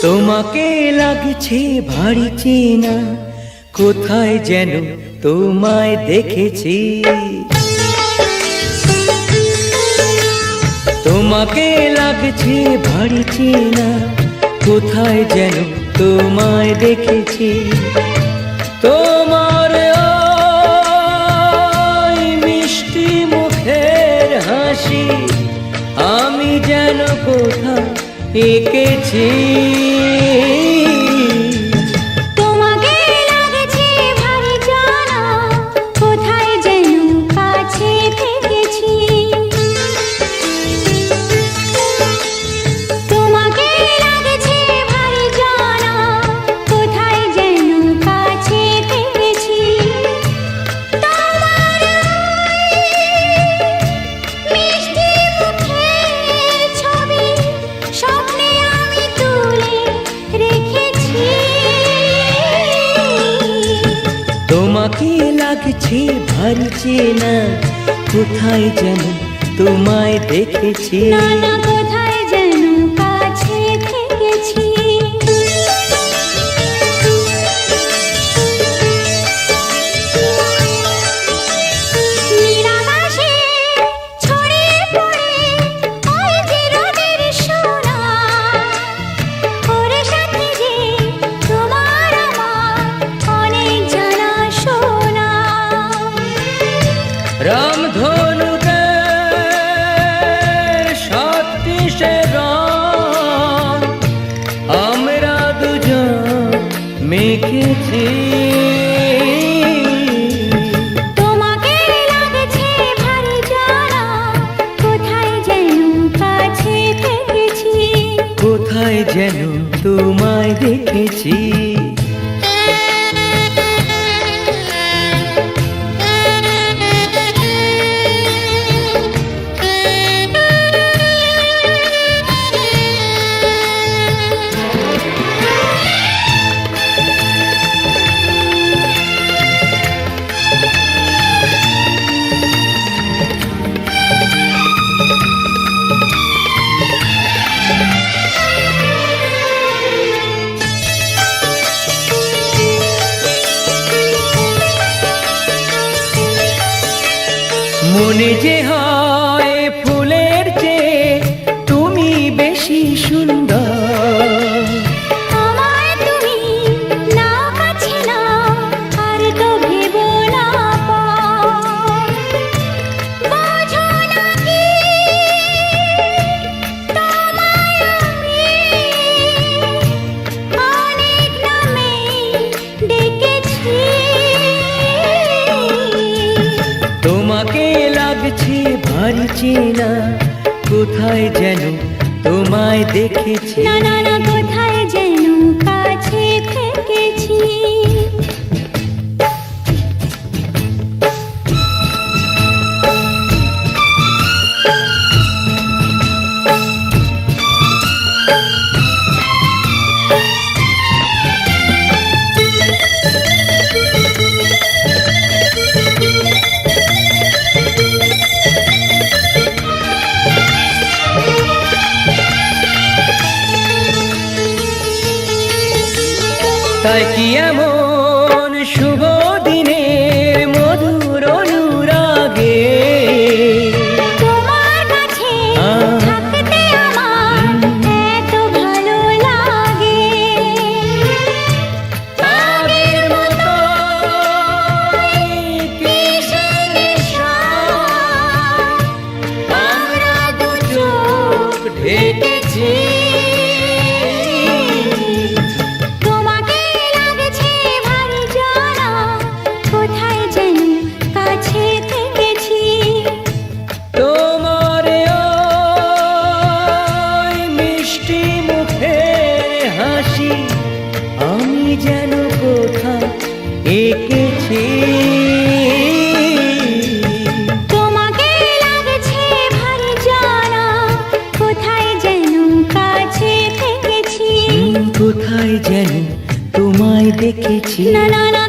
তোমাকে লাগছে ভারী চেনা, কোথায় যেন তোমায় দেখেছি। তোমাকে লাগছে ভারী চেনা, কোথায় যেন তোমায় দেখেছি। তোমার ওই মিষ্টি মুখের হাসি আমি যেন কোথায় এঁকেছি। তোমাকে লাগছে ভারী জানা, কোথায় যেন কাছে থেকেছি। তোমাকে লাগছে ভারী জানা, কোথায় যেন কাছে থেকেছি। তোমার মিষ্টি মুখের ছবি স্বপ্নে আমি তুলে রেখেছি। তোমাকে লাগছে ভারী চেনা, কোথায় যেন তোমায় দেখেছি। না না কোথায় যেন কাছে থেকেছি। নীলাকাশে ছড়িয়ে পড়ে ওই যে রোদের সোনা, ওর সাথে যে তোমার আমার অনেক জানা শোনা। রামধনুকে সাতটিশে রং আমরা দুজন মেখেছি। তোমাকে লাগছে ভারী জানা, কোথায় যেন কাছে থেকেছি। কোথায় যেন তোমায় দেখেছি। মনে যে হয় ফুলের চেয়ে তুমি বেশি সুন্দর। আমায় তুমি নাও কাছে নাও, আর তো ভেবো না পর। বোঝো না কি তোমায় আমি অনেক নামে ডেকেছি। তোমাকে লাগছে ভারী চেনা, কোথায় যেন তোমায় দেখেছি। না না না কোথায় যেন কাছে থেকেছি। তাই কি এমন শুভ দিনের মধুর অনুরাগে তোমার কাছে থাকতে আমার এত ভালো লাগে। আগের মতো কিসে নেশা, আমরা দু চোখ ঢেকেছি। তোমাকে লাগছে ভারী জানা, কোথায় যেন কাছে থেকেছি। তোমার ওই মিষ্টি মুখের হাসি আমি যেন কোথায় এঁকেছি। তোমাকে লাগছে ভারী জানা, কোথায় যেন কাছে থেকেছি। কোথায় যেন তোমায় দেখেছি। না না না